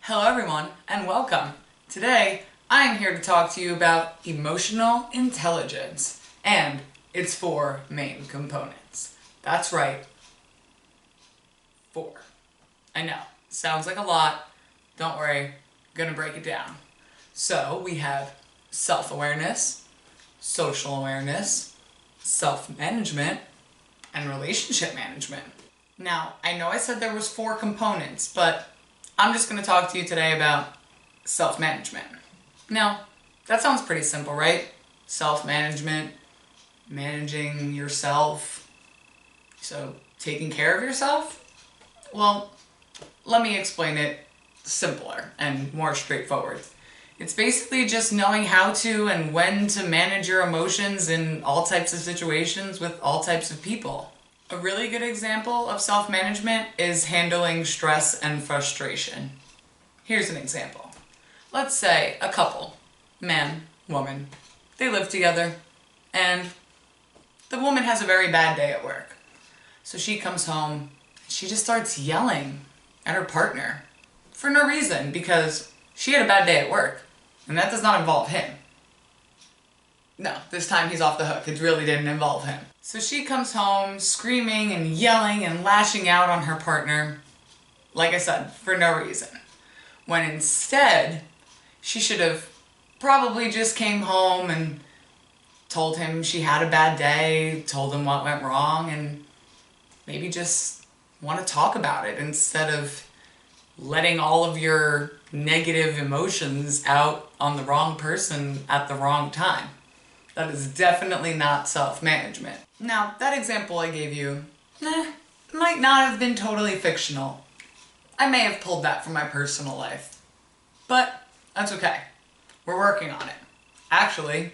Hello everyone and welcome. Today I am here to talk to you about emotional intelligence and its four main components. That's right, four. I know, sounds like a lot. Don't worry, I'm gonna break it down. So we have self-awareness, social awareness, self-management, and relationship management. Now, I know I said there was four components, but I'm just going to talk to you today about self-management. Now, that sounds pretty simple, right? Self-management, managing yourself, so taking care of yourself? Well, let me explain it simpler and more straightforward. It's basically just knowing how to and when to manage your emotions in all types of situations with all types of people. A really good example of self-management is handling stress and frustration. Here's an example. Let's say a couple, man, woman, they live together, and the woman has a very bad day at work. So she comes home, she just starts yelling at her partner for no reason because she had a bad day at work, and that does not involve him. No, this time he's off the hook. It really didn't involve him. So she comes home screaming and yelling and lashing out on her partner, like I said, for no reason. When instead, she should have probably just came home and told him she had a bad day, told him what went wrong, and maybe just want to talk about it instead of letting all of your negative emotions out on the wrong person at the wrong time. That is definitely not self-management. Now, that example I gave you, might not have been totally fictional. I may have pulled that from my personal life. But that's okay. We're working on it. Actually,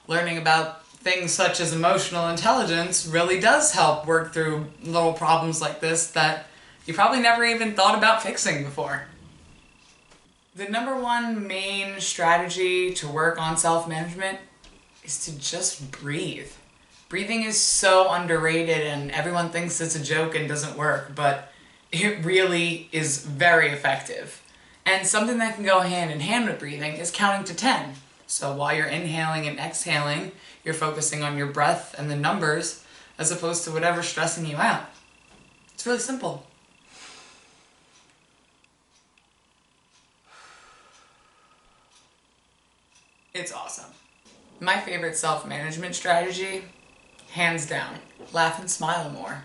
learning about things such as emotional intelligence really does help work through little problems like this that you probably never even thought about fixing before. The number one main strategy to work on self-management is to just breathe. Breathing is so underrated and everyone thinks it's a joke and doesn't work, but it really is very effective. And something that can go hand in hand with breathing is counting to 10. So while you're inhaling and exhaling, you're focusing on your breath and the numbers as opposed to whatever's stressing you out. It's really simple. It's awesome. My favorite self-management strategy, hands down, laugh and smile more.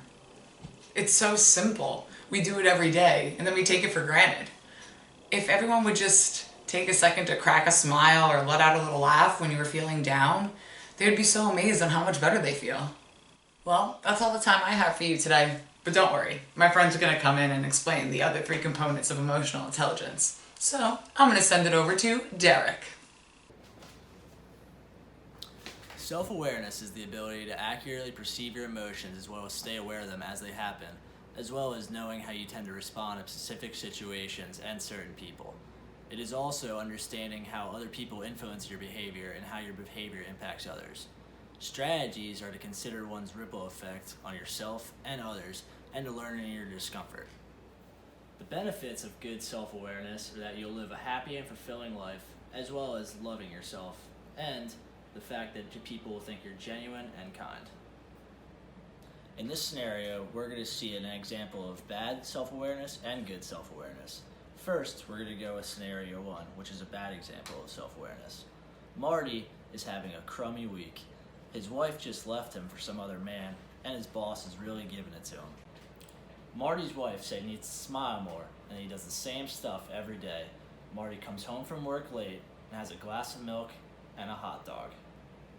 It's so simple. We do it every day, and then we take it for granted. If everyone would just take a second to crack a smile or let out a little laugh when you were feeling down, they would be so amazed on how much better they feel. Well, that's all the time I have for you today. But don't worry, my friends are going to come in and explain the other three components of emotional intelligence. So, I'm going to send it over to Derek. Self-awareness is the ability to accurately perceive your emotions as well as stay aware of them as they happen, as well as knowing how you tend to respond to specific situations and certain people. It is also understanding how other people influence your behavior and how your behavior impacts others. Strategies are to consider one's ripple effect on yourself and others and to learn in your discomfort. The benefits of good self-awareness are that you'll live a happy and fulfilling life, as well as loving yourself, and the fact that people will think you're genuine and kind. In this scenario, we're going to see an example of bad self-awareness and good self-awareness. First, we're going to go with scenario 1, which is a bad example of self-awareness. Marty is having a crummy week. His wife just left him for some other man, and his boss is really giving it to him. Marty's wife said he needs to smile more, and he does the same stuff every day. Marty comes home from work late and has a glass of milk and a hot dog.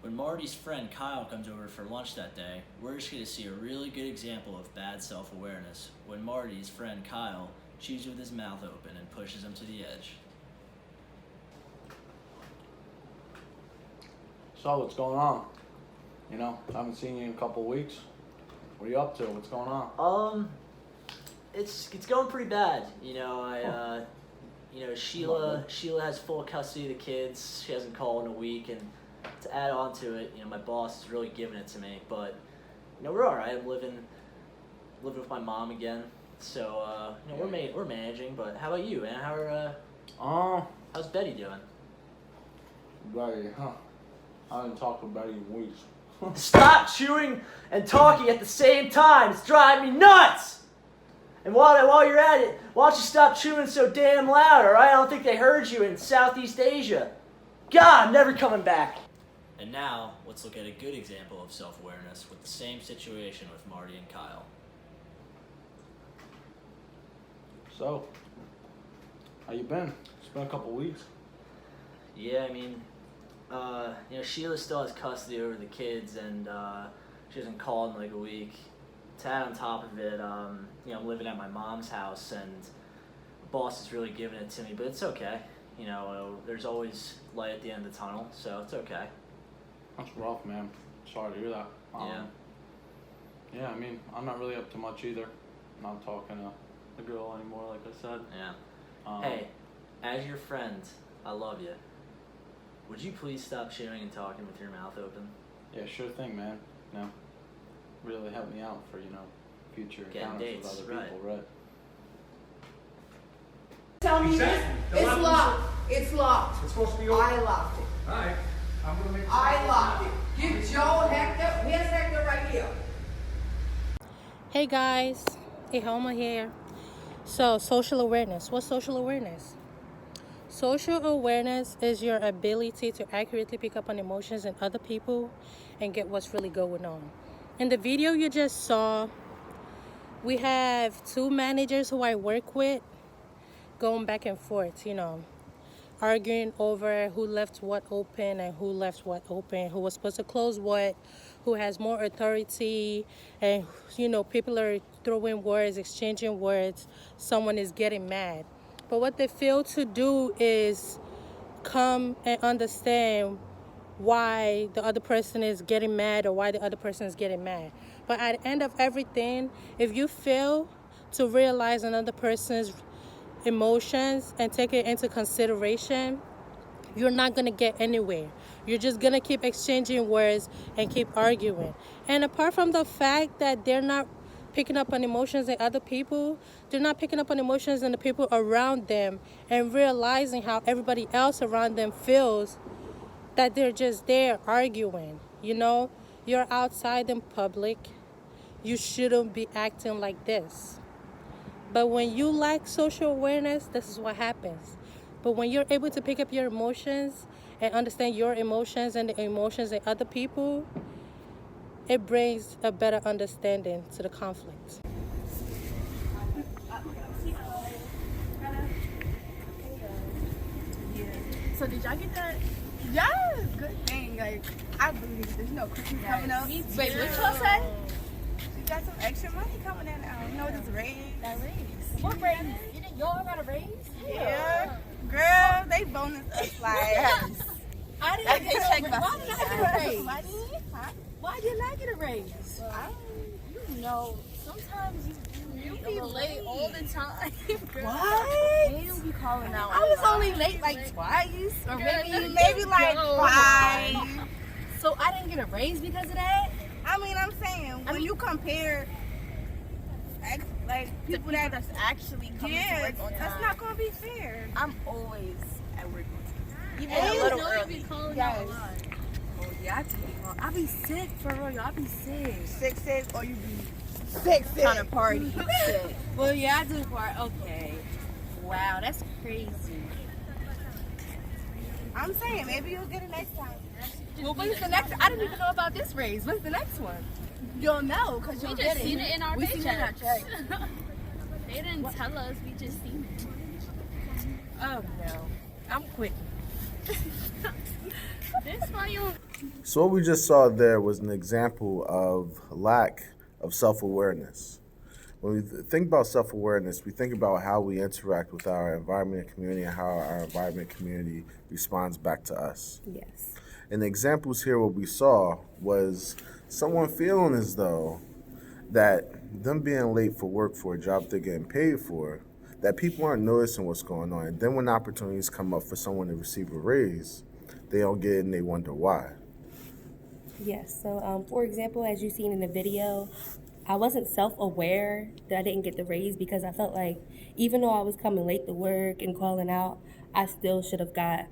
When Marty's friend Kyle comes over for lunch that day, we're just going to see a really good example of bad self-awareness when Marty's friend Kyle chews with his mouth open and pushes him to the edge. So, what's going on? I haven't seen you in a couple weeks. What are you up to? What's going on? It's going pretty bad. Sheila has full custody of the kids. She hasn't called in a week, and to add on to it, my boss is really giving it to me. But we're all right. I'm living with my mom again. So we're managing. But how about you, man? How How's Betty doing? Betty, huh? I didn't talk to Betty in weeks. Stop chewing and talking at the same time. It's driving me nuts. And while you're at it, why don't you stop chewing so damn loud, all right? I don't think they heard you in Southeast Asia. God, I'm never coming back. And now, let's look at a good example of self-awareness with the same situation with Marty and Kyle. So, how you been? It's been a couple weeks. Yeah, I mean, Sheila still has custody over the kids, and she hasn't called in like a week. To add on top of it, I'm living at my mom's house, and the boss is really giving it to me, but it's okay. There's always light at the end of the tunnel, so it's okay. That's rough, man. Sorry to hear that. Yeah, I mean, I'm not really up to much either. I'm not talking to the girl anymore, like I said. Yeah. Hey, as your friend, I love you. Would you please stop chewing and talking with your mouth open? Yeah, sure thing, man. Really help me out for, future encounters with other people, right? Tell me this. It's locked. It's locked. It's supposed to be open. I locked it. Alright, I'm gonna make sure. I locked it. Give Joe Hector. Here's Hector right here. Hey guys, Ihoma here. So, social awareness. What's social awareness? Social awareness is your ability to accurately pick up on emotions in other people and get what's really going on. In the video you just saw, we have two managers who I work with going back and forth, arguing over who left what open and who left what open, who was supposed to close what, who has more authority, and people are throwing words, exchanging words. Someone is getting mad. But what they fail to do is come and understand why the other person is getting mad or why the other person is getting mad. But at the end of everything, if you fail to realize another person's emotions and take it into consideration, you're not going to get anywhere. You're just going to keep exchanging words and keep arguing. And apart from the fact that they're not picking up on emotions in other people, they're not picking up on emotions in the people around them and realizing how everybody else around them feels, that they're just there arguing. You're outside in public. You shouldn't be acting like this. But when you lack social awareness, this is what happens. But when you're able to pick up your emotions and understand your emotions and the emotions of other people, it brings a better understanding to the conflict. So did y'all get that? Yes, good thing. I believe there's no cookies coming up. Me too. Wait, what y'all say? You got some extra money coming in now. You know this raise. That raise. What raise? Y'all got a raise? Yeah. Girl, they bonus us like. I didn't get a raise. Why did I get a raise? Why didn't I get a raise? Sometimes you be late all the time. What? They don't be calling out. I was only late like twice, or maybe like 5. So I didn't get a raise because of that? I mean, I'm saying when you compare people that's actually coming to work on time, that's not gonna be fair. I'm always at work on time. Even And a you little know early. you be calling out a lot. Oh yeah, I do be calling. I be sick for real, y'all. I be sick. Sick, or you be sick. Trying to party. Sick. Well, yeah, I do party. Okay. Wow, that's crazy. I'm saying maybe you'll get it next time. Well, when's the next? I didn't even know about this raise. When's the next one? You'll know because you'll get it. We just seen it in our We seen it in our paychecks. check. They didn't tell us, we just seen it. Oh no, I'm quitting. This why you So what we just saw there was an example of lack of self-awareness. When we think about self-awareness, we think about how we interact with our environment and community and how our environment and community responds back to us. Yes. And the examples here, what we saw was someone feeling as though that them being late for work for a job they're getting paid for, that people aren't noticing what's going on. And then when opportunities come up for someone to receive a raise, they don't get it and they wonder why. Yes. So, for example, as you've seen in the video, I wasn't self-aware that I didn't get the raise because I felt like Even though I was coming late to work and calling out, I still should have got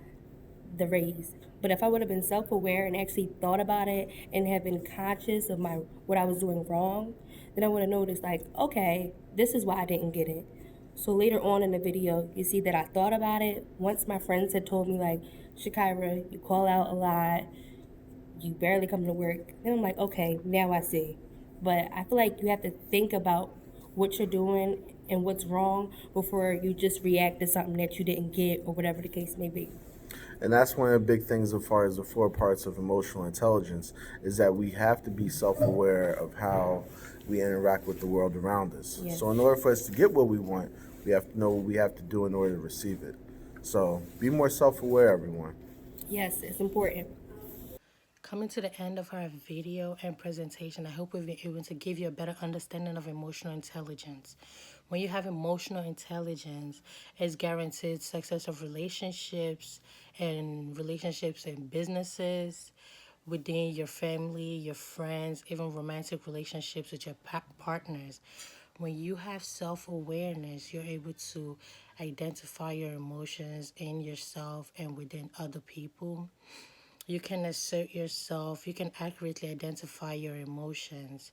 the raise. But if I would have been self-aware and actually thought about it and have been conscious of what I was doing wrong, then I would have noticed like, okay, this is why I didn't get it. So later on in the video, you see that I thought about it. Once my friends had told me like, Shakira, you call out a lot, you barely come to work. Then I'm like, okay, now I see. But I feel like you have to think about what you're doing and what's wrong before you just react to something that you didn't get or whatever the case may be. And that's one of the big things as far as the 4 parts of emotional intelligence is that we have to be self-aware of how we interact with the world around us. Yes. So in order for us to get what we want, we have to know what we have to do in order to receive it. So be more self-aware, everyone. Yes, it's important. Coming to the end of our video and presentation, I hope we've been able to give you a better understanding of emotional intelligence. When you have emotional intelligence, it's guaranteed success of relationships and businesses, within your family, your friends, even romantic relationships with your partners. When you have self-awareness, you're able to identify your emotions in yourself and within other people. You can assert yourself, you can accurately identify your emotions.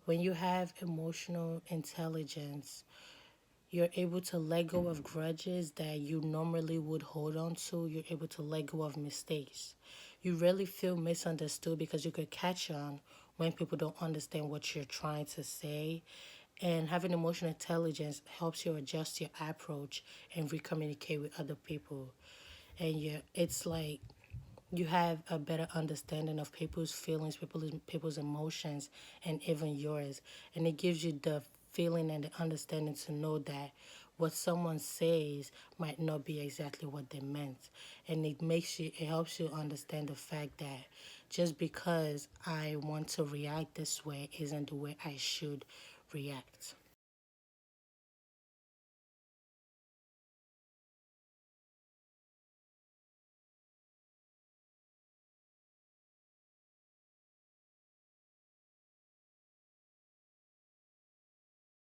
When you have emotional intelligence, you're able to let go of grudges that you normally would hold on to. You're able to let go of mistakes. You really feel misunderstood because you could catch on when people don't understand what you're trying to say. And having emotional intelligence helps you adjust your approach and recommunicate with other people. And it's like you have a better understanding of people's feelings, people's emotions, and even yours. And it gives you the feeling and the understanding to know that what someone says might not be exactly what they meant. And it helps you understand the fact that just because I want to react this way isn't the way I should react.